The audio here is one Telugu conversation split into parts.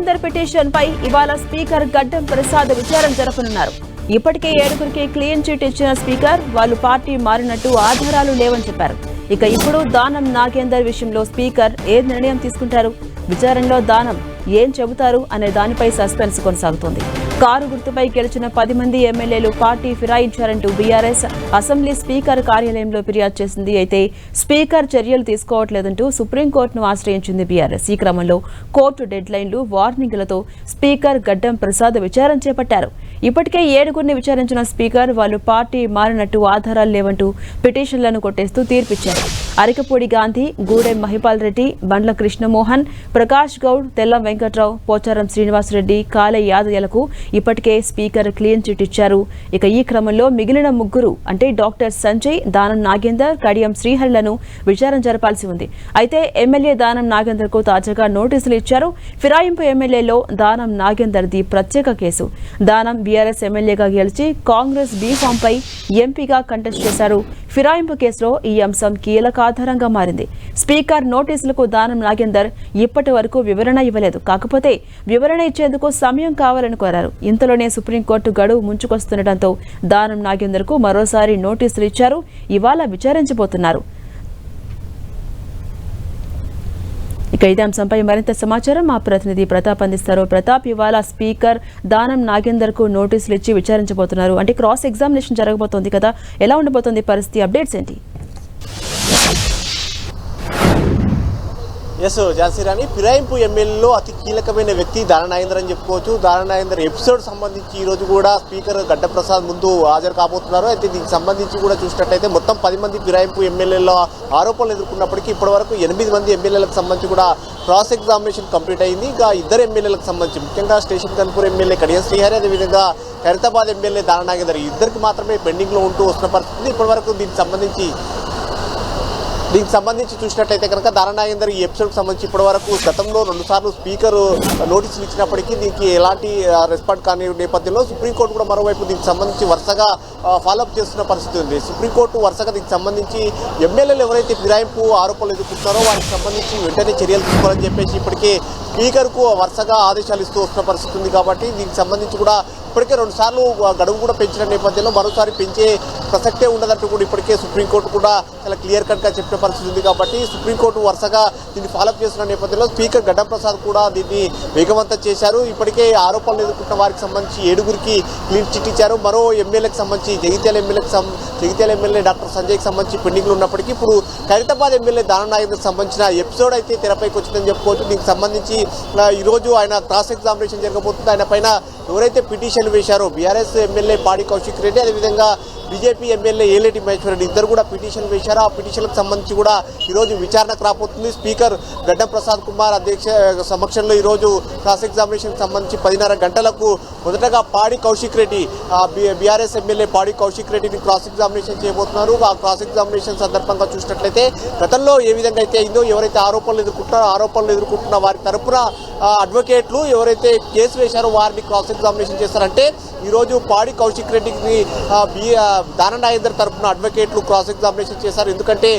నాగేందర్ పిటిషన్ పై ఇవాళ స్పీకర్ గడ్డం ప్రసాద్ విచారణ జరపనున్నారు. ఇప్పటికే 7గురికి క్లీన్ చిట్ ఇచ్చిన స్పీకర్ వాళ్ళు పార్టీ మారినట్టు ఆధారాలు లేవని చెప్పారు. ఇక ఇప్పుడు దానం నాగేందర్ విషయంలో స్పీకర్ ఏ నిర్ణయం తీసుకుంటారు, విచారణలో దానం ఏం చెబుతారు అనే దానిపై సస్పెన్స్ కొనసాగుతోంది. కారు గుర్తుపై గెలిచిన 10 మంది ఎమ్మెల్యేలు పార్టీ ఫిరాయించారంటూ బీఆర్ఎస్ అసెంబ్లీ స్పీకర్ కార్యాలయంలో ఫిర్యాదు చేసింది. అయితే స్పీకర్ చర్యలు తీసుకోవట్లేదంటూ సుప్రీంకోర్టును ఆశ్రయించింది బీఆర్ఎస్. ఈ క్రమంలో కోర్టు డెడ్లైన్లు, వార్నింగ్లతో స్పీకర్ గడ్డం ప్రసాద్ విచారణ చేపట్టారు. ఇప్పటికే 7గురిని విచారించిన స్పీకర్ వాళ్ళు పార్టీ మారినట్టు ఆధారాలు లేవంటూ పిటిషన్లను కొట్టేస్తూ తీర్పిచ్చారు. అరికపూడి గాంధీ, గూడెం మహిపాల్ రెడ్డి, బండ్ల కృష్ణమోహన్, ప్రకాష్ గౌడ్, తెల్లం వెంకట్రావు, పోచారం శ్రీనివాసరెడ్డి, కాలే యాదయ్యలకు ఇప్పటికే స్పీకర్ క్లీన్ చిట్ ఇచ్చారు. ఇక ఈ క్రమంలో మిగిలిన 3 అంటే డాక్టర్ సంజయ్, దానం నాగేందర్, కడియం శ్రీహరిలను విచారణ జరపాల్సి ఉంది. అయితే ఎమ్మెల్యే దానం నాగేందర్ కు తాజాగా నోటీసులు ఇచ్చారు. ఫిరాయింపు ఎమ్మెల్యేలో దానం నాగేందర్ది ప్రత్యేక కేసు. దానం బీఆర్ఎస్ ఎమ్మెల్యేగా గెలిచి కాంగ్రెస్ బీఫామ్ పై ఎంపీగా కంటెస్ట్ చేశారు. ఫిరాయింపు కేసులో ఈ అంశం కీలక ఆధారంగా మారింది. స్పీకర్ నోటీసులకు దానం నాగేందర్ ఇప్పటి వరకు వివరణ ఇవ్వలేదు. కాకపోతే వివరణ ఇచ్చేందుకు సమయం కావాలని కోరారు. ఇంతలోనే సుప్రీంకోర్టు గడువు ముంచుకొస్తుండటంతో దానం నాగేందర్ కు మరోసారి నోటీసులు ఇచ్చారు. ఇవాళ విచారించబోతున్నారు. ఇక ఇదే అంశంపై మరింత సమాచారం మా ప్రతినిధి ప్రతాప్ అందిస్తారు. ప్రతాప్, ఇవాళ స్పీకర్ దానం నాగేందర్ కు నోటీసులు ఇచ్చి విచారించబోతున్నారు. అంటే క్రాస్ ఎగ్జామినేషన్ జరగబోతోంది కదా, ఎలా ఉండబోతోంది పరిస్థితి? అప్డేట్స్ ఏంటి? ఎస్ ఝాన్సీరాణి, ఫిరాయింపు ఎమ్మెల్యేలో అతి కీలకమైన వ్యక్తి దానం నాగేందర్ అని చెప్పుకోవచ్చు. దానం నాగేందర్ ఎపిసోడ్ సంబంధించి ఈ రోజు కూడా స్పీకర్ గడ్డం ప్రసాద్ ముందు హాజరు కాబోతున్నారు. అయితే దీనికి సంబంధించి కూడా చూసినట్లయితే మొత్తం 10 మంది ఫిరాయింపు ఎమ్మెల్యేల ఆరోపణలు ఎదుర్కొన్నప్పటికీ ఇప్పటివరకు 8 మంది ఎమ్మెల్యేలకు సంబంధించి కూడా క్రాస్ ఎగ్జామినేషన్ కంప్లీట్ అయింది. ఇంకా 2 ఎమ్మెల్యేలకు సంబంధించి ముఖ్యంగా స్టేషన్ కన్పూర్ ఎమ్మెల్యే కడియం శ్రీహరి, అదేవిధంగా ఖైరతాబాద్ ఎమ్మెల్యే దానం నాగేందర్ ఇద్దరికి మాత్రమే పెండింగ్లో ఉంటూ వస్తున్న పరిస్థితి. ఇప్పటివరకు దీనికి సంబంధించి చూసినట్లయితే కనుక దానం నాగేందర్ ఈ ఎపిసోడ్కి సంబంధించి ఇప్పటివరకు గతంలో 2 సార్లు స్పీకర్ నోటీసులు ఇచ్చినప్పటికీ దీనికి ఎలాంటి రెస్పాండ్ కాని నేపథ్యంలో సుప్రీంకోర్టు కూడా మరోవైపు దీనికి సంబంధించి వరుసగా ఫాలోఅప్ చేస్తున్న పరిస్థితి ఉంది. సుప్రీంకోర్టు వరుసగా దీనికి సంబంధించి ఎమ్మెల్యేలు ఎవరైతే ఫిరాయింపు ఆరోపణలు ఎదుర్కొంటారో వారికి సంబంధించి వెంటనే చర్యలు తీసుకోవాలని చెప్పేసి ఇప్పటికే స్పీకర్కు వరుసగా ఆదేశాలు ఇస్తూ వస్తున్న పరిస్థితి ఉంది. కాబట్టి దీనికి సంబంధించి కూడా ఇప్పటికే 2 సార్లు గడువు కూడా పెంచిన నేపథ్యంలో మరోసారి పెంచే ప్రసక్తే ఉండదంటూ కూడా ఇప్పటికే సుప్రీంకోర్టు కూడా చాలా క్లియర్ కట్గా చెప్పిన పరిస్థితి ఉంది. కాబట్టి సుప్రీంకోర్టు వరుసగా దీన్ని ఫాలోఅప్ చేస్తున్న నేపథ్యంలో స్పీకర్ గడ్డం ప్రసాద్ కూడా దీన్ని వేగవంతం చేశారు. ఇప్పటికే ఆరోపణలు ఎదుర్కొంటున్న వారికి సంబంధించి 7గురికి క్లీన్ చిట్ ఇచ్చారు. మరో ఎమ్మెల్యేకి సంబంధించి జగిత్యాల ఎమ్మెల్యే డాక్టర్ సంజయ్కి సంబంధించి పెండింగ్లు ఉన్నప్పటికీ ఇప్పుడు ఖైరతాబాద్ ఎమ్మెల్యే దానం నాగేందర్కి సంబంధించిన ఎపిసోడ్ అయితే తెరపైకి వచ్చిందని చెప్పుకోవచ్చు. దీనికి సంబంధించి ఈరోజు ఆయన క్రాస్ ఎగ్జామినేషన్ జరగబోతుంది. ఆయన పైన ఎవరైతే పిటిషన్ వేశారో బీఆర్ఎస్ ఎమ్మెల్యే పాడి కౌశిక్ రెడ్డి, అదేవిధంగా బీజేపీ ఎమ్మెల్యే ఏలేటి మహేశ్వర్ రెడ్డి ఇద్దరు కూడా పిటిషన్ వేశారు. ఆ పిటిషన్లకు సంబంధించి కూడా ఈరోజు విచారణకు రాబోతుంది. స్పీకర్ గడ్డం ప్రసాద్ కుమార్ అధ్యక్ష సమక్షంలో ఈరోజు క్రాస్ ఎగ్జామినేషన్కి సంబంధించి 10:30 గంటలకు మొదటగా పాడి కౌశిక్ రెడ్డి, బీఆర్ఎస్ ఎమ్మెల్యే పాడి కౌశిక్ రెడ్డిని క్రాస్ ఎగ్జామినేషన్ చేయబోతున్నారు. ఆ క్రాస్ ఎగ్జామినేషన్ సందర్భంగా చూసినట్లయితే గతంలో ఏ విధంగా అయితే అయిందో, ఎవరైతే ఆరోపణలు ఎదుర్కొంటున్న వారి తరపున అడ్వకేట్లు ఎవరైతే కేసు వేశారో వారిని క్రాస్ ఎగ్జామినేషన్ చేస్తారంటే ఈరోజు పాడి కౌశిక్ రెడ్డికి దానం నాగేందర్ తరపున అడ్వకేట్లు క్రాస్ ఎగ్జామినేషన్ చేశారు. ఎందుకంటే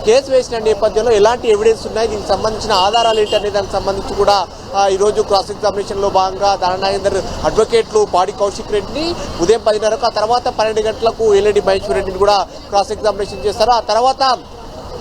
కేసు వేసిన నేపథ్యంలో ఎలాంటి ఎవిడెన్స్ ఉన్నాయి, దీనికి సంబంధించిన ఆధారాలు ఏంటి అనే దానికి సంబంధించి కూడా ఈరోజు క్రాస్ ఎగ్జామినేషన్లో భాగంగా దానం నాగేందర్ అడ్వకేట్లు పాడి కౌశిక్ రెడ్డిని ఉదయం 10:30కు, ఆ తర్వాత 12 గంటలకు ఏలేటి మహేశ్వర్ రెడ్డిని కూడా క్రాస్ ఎగ్జామినేషన్ చేస్తారు. ఆ తర్వాత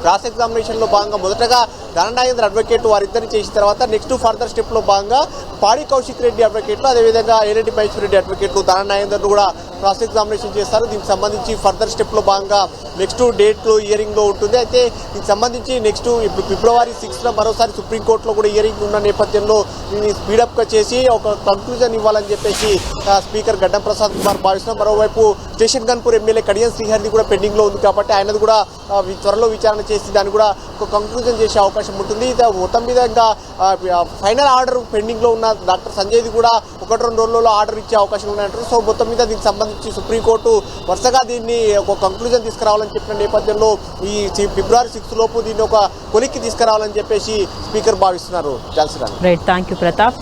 క్రాస్ ఎగ్జామినేషన్లో భాగంగా మొదటగా దానం నాగేందర్ అడ్వకేట్ వారిద్దరిని చేసిన తర్వాత నెక్స్ట్ ఫర్దర్ స్టెప్లో భాగంగా పాడి కౌశిక్ రెడ్డి అడ్వకేట్లు, అదేవిధంగా ఏలేటి మహేశ్వర్ రెడ్డి అడ్వకేట్లు దానం నాగేందర్ను కూడా క్రాస్ ఎగ్జామినేషన్ చేస్తారు. దీనికి సంబంధించి ఫర్దర్ స్టెప్లో భాగంగా నెక్స్ట్ డేట్లో హియరింగ్లో ఉంటుంది. అయితే దీనికి సంబంధించి నెక్స్ట్ ఇప్పుడు ఫిబ్రవరి 6న మరోసారి సుప్రీంకోర్టులో కూడా హియరింగ్ ఉన్న నేపథ్యంలో దీన్ని స్పీడప్గా చేసి ఒక కంక్లూజన్ ఇవ్వాలని చెప్పేసి స్పీకర్ గడ్డం ప్రసాద్ కుమార్ భావిస్తున్నారు. మరోవైపు స్టేషన్ కన్పూర్ ఎమ్మెల్యే కడియం శ్రీహరిది కూడా పెండింగ్లో ఉంది. కాబట్టి ఆయనది కూడా త్వరలో విచారణ చేసి దాన్ని కూడా ఒక కంక్లూజన్ చేసే అవకాశం ఉంటుంది. మొత్తం మీద ఇంకా ఫైనల్ ఆర్డర్ పెండింగ్లో ఉన్న డాక్టర్ సంజయ్ది కూడా 1-2 రోజుల్లో ఆర్డర్ ఇచ్చే అవకాశం ఉన్నాయంటారు. సో మొత్తం మీద దీనికి సంబంధించి సుప్రీంకోర్టు వరుసగా దీన్ని ఒక కంక్లూజన్ తీసుకురావాలని చెప్పిన నేపథ్యంలో ఈ ఫిబ్రవరి 6 లోపు దీన్ని ఒక కొలిక్కి తీసుకురావాలని చెప్పేసి స్పీకర్ భావిస్తున్నారు. Right, thank you Pratap.